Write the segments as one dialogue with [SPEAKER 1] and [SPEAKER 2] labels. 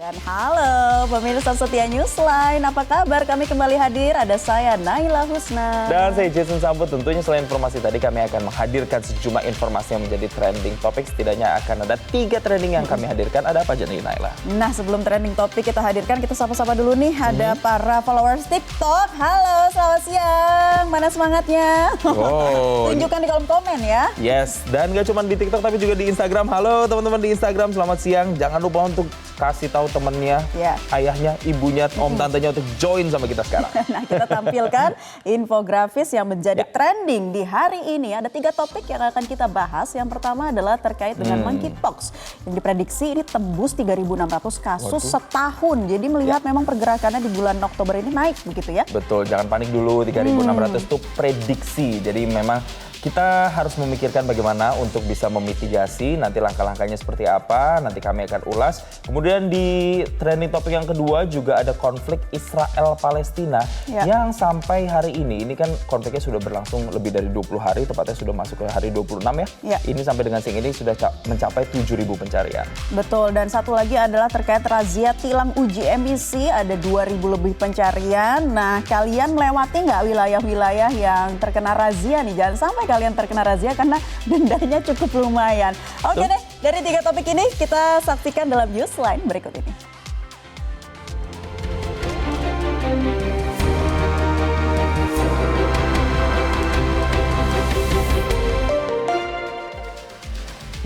[SPEAKER 1] Dan halo pemirsa setia Newsline, apa kabar? Kami kembali hadir, ada saya Naila Husna.
[SPEAKER 2] Dan saya Jason Sambut, tentunya selain informasi tadi kami akan menghadirkan sejumlah informasi yang menjadi trending topik. Setidaknya akan ada 3 trending yang kami hadirkan. Ada apa aja nih Naila?
[SPEAKER 1] Nah sebelum trending topik kita hadirkan, kita sapa-sapa dulu nih. Ada para followers TikTok. Halo, selamat siang. Mana semangatnya?
[SPEAKER 2] Oh,
[SPEAKER 1] tunjukkan di kolom komen ya.
[SPEAKER 2] Yes, dan gak cuma di TikTok tapi juga di Instagram. Halo teman-teman di Instagram, selamat siang. Jangan lupa untuk kasih tahu temennya, ayahnya, ibunya, om tantenya untuk join sama kita sekarang.
[SPEAKER 1] Nah kita tampilkan infografis yang menjadi trending di hari ini. Ada 3 topik yang akan kita bahas. Yang pertama adalah terkait dengan monkeypox yang diprediksi ini tembus 3.600 kasus setahun. Jadi melihat memang pergerakannya di bulan Oktober ini naik begitu ya.
[SPEAKER 2] Betul, jangan panik dulu, 3.600 itu prediksi. Jadi memang kita harus memikirkan bagaimana untuk bisa memitigasi, nanti langkah-langkahnya seperti apa, nanti kami akan ulas. Kemudian di trending topik yang kedua juga ada konflik Israel-Palestina yang sampai hari ini kan konfliknya sudah berlangsung lebih dari 20 hari, tepatnya sudah masuk ke hari 26 ya. Ini sampai dengan siang ini sudah mencapai 7.000 pencarian.
[SPEAKER 1] Betul, dan satu lagi adalah terkait razia tilang uji emisi, ada 2.000 lebih pencarian. Nah kalian melewati nggak wilayah-wilayah yang terkena razia nih? Jangan sampai kalian terkena razia karena dendanya cukup lumayan. Oke deh, dari 3 topik ini kita saksikan dalam Newsline berikut ini.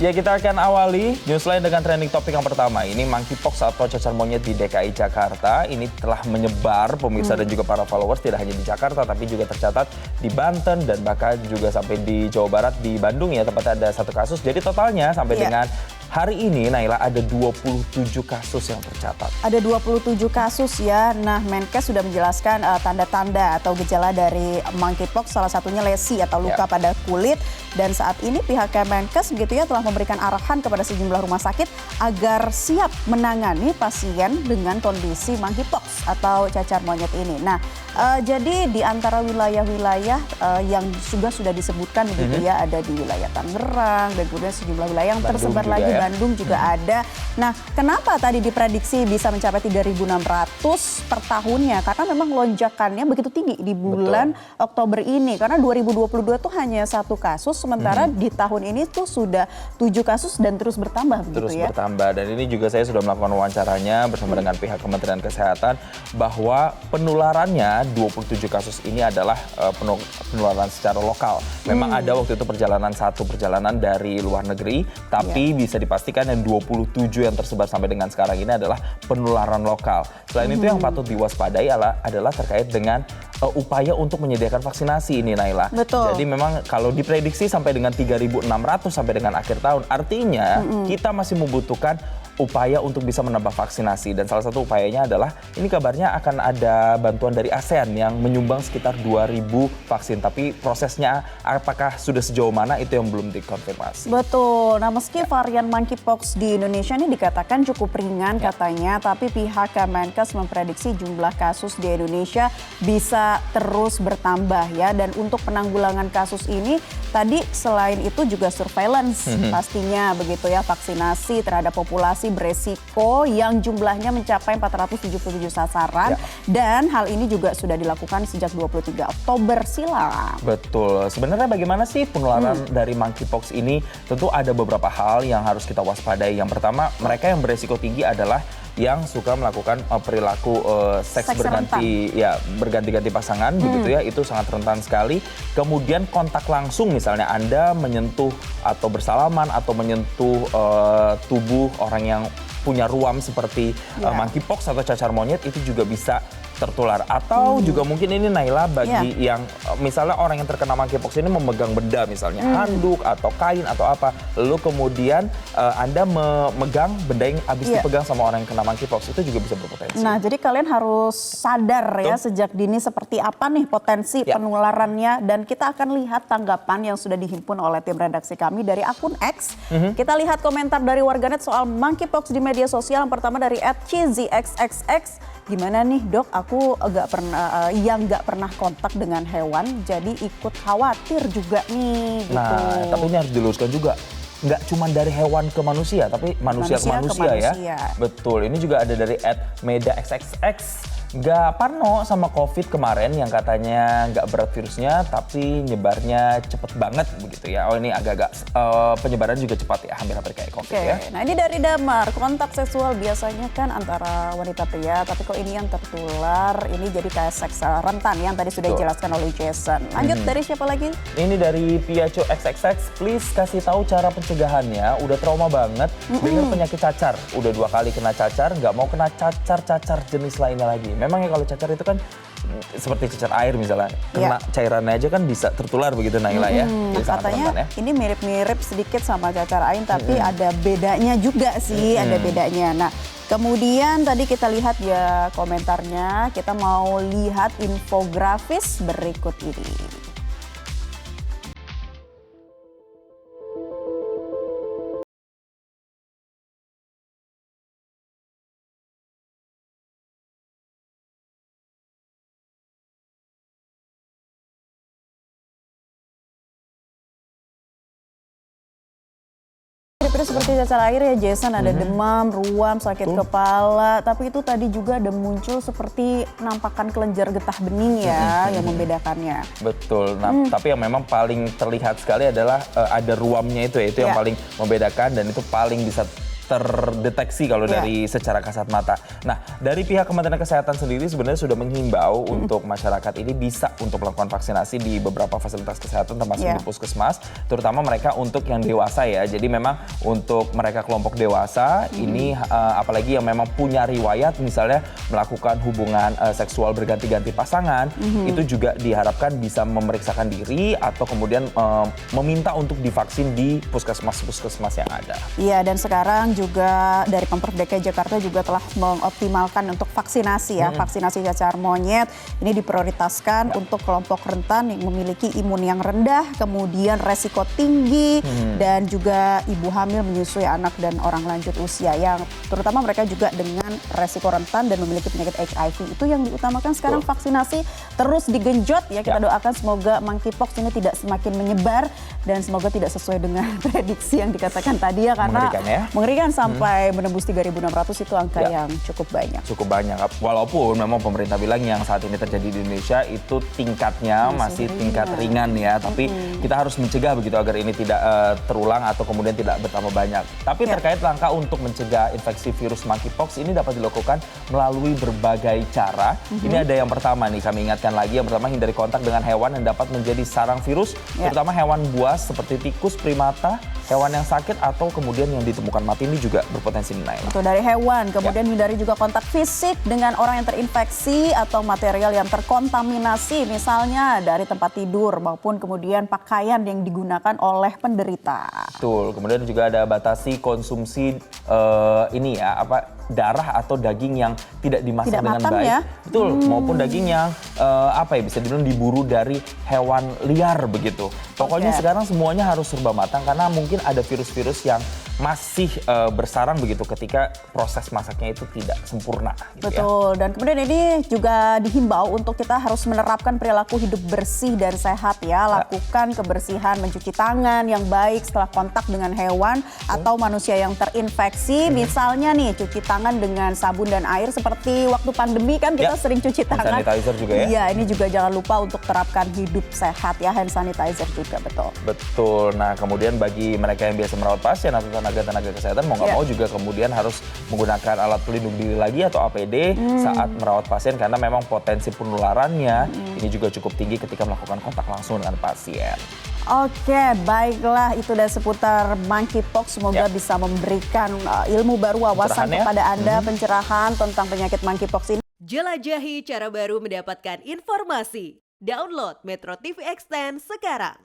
[SPEAKER 2] Ya, kita akan awali Newsline dengan trending topik yang pertama. Ini monkeypox atau cacar monyet di DKI Jakarta. Ini telah menyebar pemirsa dan juga para followers, tidak hanya di Jakarta tapi juga tercatat di Banten dan bahkan juga sampai di Jawa Barat, di Bandung ya, tempatnya ada 1 kasus. Jadi totalnya sampai dengan hari ini Naila ada 27 kasus yang tercatat. Ada
[SPEAKER 1] 27 kasus ya. Nah Menkes sudah menjelaskan tanda-tanda atau gejala dari monkeypox, salah satunya lesi atau luka pada kulit. Dan saat ini pihak Kemenkes begitu ya telah memberikan arahan kepada sejumlah rumah sakit agar siap menangani pasien dengan kondisi monkeypox atau cacar monyet ini. Nah jadi di antara wilayah-wilayah yang juga sudah disebutkan begitu ya, ada di wilayah Tangerang dan kemudian sejumlah wilayah yang tersebar lagi ya. Bandung juga ada. Nah, kenapa tadi diprediksi bisa mencapai 3.600 per tahunnya? Karena memang lonjakannya begitu tinggi di bulan Oktober ini. Karena 2022 tuh hanya 1 kasus, sementara di tahun ini tuh sudah 7 kasus dan terus bertambah begitu
[SPEAKER 2] terus
[SPEAKER 1] ya.
[SPEAKER 2] Terus bertambah, dan ini juga saya sudah melakukan wawancaranya bersama dengan pihak Kementerian Kesehatan bahwa penularannya 27 kasus ini adalah penularan secara lokal. Memang ada waktu itu perjalanan dari luar negeri, tapi bisa dipastikan yang 27 yang tersebar sampai dengan sekarang ini adalah penularan lokal. Selain itu yang patut diwaspadai adalah terkait dengan upaya untuk menyediakan vaksinasi ini Naila.
[SPEAKER 1] Betul.
[SPEAKER 2] Jadi memang kalau diprediksi sampai dengan 3.600 sampai dengan akhir tahun, artinya kita masih membutuhkan upaya untuk bisa menambah vaksinasi. Dan salah satu upayanya adalah ini kabarnya akan ada bantuan dari ASEAN yang menyumbang sekitar 2.000 vaksin. Tapi prosesnya apakah sudah sejauh mana itu yang belum dikonfirmasi.
[SPEAKER 1] Betul. Nah meski varian monkeypox di Indonesia ini dikatakan cukup ringan katanya, tapi pihak Kemenkes memprediksi jumlah kasus di Indonesia bisa terus bertambah ya. Dan untuk penanggulangan kasus ini tadi selain itu juga surveillance pastinya begitu ya, vaksinasi terhadap populasi beresiko yang jumlahnya mencapai 477 sasaran dan hal ini juga sudah dilakukan sejak 23 Oktober silam.
[SPEAKER 2] Betul. Sebenarnya bagaimana sih penularan dari monkeypox ini? Tentu ada beberapa hal yang harus kita waspadai. Yang pertama, mereka yang beresiko tinggi adalah yang suka melakukan perilaku seks berganti-ganti pasangan begitu ya, itu sangat rentan sekali. Kemudian kontak langsung, misalnya Anda menyentuh atau bersalaman atau menyentuh tubuh orang yang punya ruam seperti monkeypox atau cacar monyet, itu juga bisa tertular. Atau juga mungkin ini Naila bagi yang misalnya orang yang terkena monkeypox ini memegang benda, misalnya handuk atau kain atau apa, lalu kemudian Anda memegang benda yang habis dipegang sama orang yang kena monkeypox, itu juga bisa berpotensi.
[SPEAKER 1] Nah jadi kalian harus sadar ya sejak dini seperti apa nih potensi penularannya, dan kita akan lihat tanggapan yang sudah dihimpun oleh tim redaksi kami dari akun X. Kita lihat komentar dari warganet soal monkeypox di media sosial. Yang pertama dari @CZXXX. Gimana nih dok, aku nggak pernah kontak dengan hewan, jadi ikut khawatir juga nih. Gitu.
[SPEAKER 2] Nah, tapi ini harus diluruskan juga. nggak cuma dari hewan ke manusia, tapi manusia ke manusia ya. Betul, ini juga ada dari @meda_xxx. Nggak parno sama COVID kemarin yang katanya nggak berat virusnya, tapi nyebarnya cepet banget begitu ya. Oh ini agak-agak penyebaran juga cepat ya, hampir-hampir kayak COVID ya.
[SPEAKER 1] Nah ini dari Damar, kontak seksual biasanya kan antara wanita pria, tapi kok ini yang tertular, ini jadi kayak seks rentan yang tadi sudah dijelaskan oleh Jason. Lanjut dari siapa lagi?
[SPEAKER 2] Ini dari Piaco XXX, please kasih tahu cara pencegahannya, udah trauma banget, dengar penyakit cacar, udah 2 kali kena cacar, nggak mau kena cacar jenis lainnya lagi. Memang ya kalau cacar itu kan seperti cacar air misalnya, kena cairannya aja kan bisa tertular begitu Naila ya. Jadi
[SPEAKER 1] katanya ya. Ini mirip-mirip sedikit sama cacar air, tapi ada bedanya juga sih, ada bedanya. Nah kemudian tadi kita lihat ya komentarnya, kita mau lihat infografis berikut ini. Seperti cacar air ya Jason, ada demam, ruam, sakit kepala, tapi itu tadi juga ada muncul seperti penampakan kelenjar getah bening ya yang membedakannya.
[SPEAKER 2] Betul, nah tapi yang memang paling terlihat sekali adalah ada ruamnya itu ya, itu yang paling membedakan dan itu paling bisa terdeteksi kalau dari secara kasat mata. Nah, dari pihak Kementerian Kesehatan sendiri sebenarnya sudah menghimbau untuk masyarakat ini bisa untuk melakukan vaksinasi di beberapa fasilitas kesehatan termasuk di puskesmas, terutama mereka untuk yang dewasa ya. Jadi memang untuk mereka kelompok dewasa ini apalagi yang memang punya riwayat misalnya melakukan hubungan seksual berganti-ganti pasangan, itu juga diharapkan bisa memeriksakan diri atau kemudian meminta untuk divaksin di puskesmas-puskesmas yang ada.
[SPEAKER 1] Iya, dan sekarang juga dari Pemprov DKI Jakarta juga telah mengoptimalkan untuk vaksinasi ya, vaksinasi cacar monyet ini diprioritaskan untuk kelompok rentan yang memiliki imun yang rendah, kemudian resiko tinggi dan juga ibu hamil menyusui anak dan orang lanjut usia yang terutama mereka juga dengan resiko rentan dan memiliki penyakit HIV. Itu yang diutamakan sekarang vaksinasi terus digenjot ya, kita doakan semoga monkeypox ini tidak semakin menyebar dan semoga tidak sesuai dengan prediksi yang dikatakan tadi ya, karena mengerikan sampai menembus 3.600 itu angka yang cukup banyak.
[SPEAKER 2] Cukup banyak, walaupun memang pemerintah bilang yang saat ini terjadi di Indonesia itu tingkatnya masih tingkat ringan ya, tapi kita harus mencegah begitu agar ini tidak terulang atau kemudian tidak bertambah banyak. Tapi terkait langkah untuk mencegah infeksi virus monkeypox ini dapat dilakukan melalui berbagai cara. Ini ada yang pertama nih, kami ingatkan lagi, yang pertama hindari kontak dengan hewan yang dapat menjadi sarang virus, terutama hewan buas seperti tikus, primata, hewan yang sakit atau kemudian yang ditemukan mati ini juga berpotensi menaik.
[SPEAKER 1] Itu dari hewan, kemudian hindari juga kontak fisik dengan orang yang terinfeksi atau material yang terkontaminasi, misalnya dari tempat tidur maupun kemudian pakaian yang digunakan oleh penderita.
[SPEAKER 2] Betul, kemudian juga ada batasi konsumsi ini ya, darah atau daging yang tidak dimasak dengan baik. Ya? Betul, maupun daging yang bisa dibilang diburu dari hewan liar begitu. Pokoknya sekarang semuanya harus serba matang karena mungkin ada virus-virus yang masih bersarang begitu ketika proses masaknya itu tidak sempurna. Gitu.
[SPEAKER 1] Betul, dan kemudian ini juga dihimbau untuk kita harus menerapkan perilaku hidup bersih dan sehat ya. Lakukan kebersihan, mencuci tangan yang baik setelah kontak dengan hewan atau manusia yang terinfeksi. Misalnya nih cuci tangan dengan sabun dan air seperti waktu pandemi kan kita sering cuci tangan.
[SPEAKER 2] Hand sanitizer juga ya.
[SPEAKER 1] Iya, ini juga jangan lupa untuk terapkan hidup sehat ya, hand sanitizer juga betul.
[SPEAKER 2] Betul. Nah, kemudian bagi mereka yang biasa merawat pasien atau tenaga kesehatan mau nggak mau juga kemudian harus menggunakan alat pelindung diri lagi atau APD saat merawat pasien karena memang potensi penularannya ini juga cukup tinggi ketika melakukan kontak langsung dengan pasien.
[SPEAKER 1] Oke, baiklah itu dari seputar monkeypox. Semoga bisa memberikan ilmu baru, wawasan kepada Anda, pencerahan tentang penyakit monkeypox ini.
[SPEAKER 3] Jelajahi cara baru mendapatkan informasi. Download Metro TV Extend sekarang.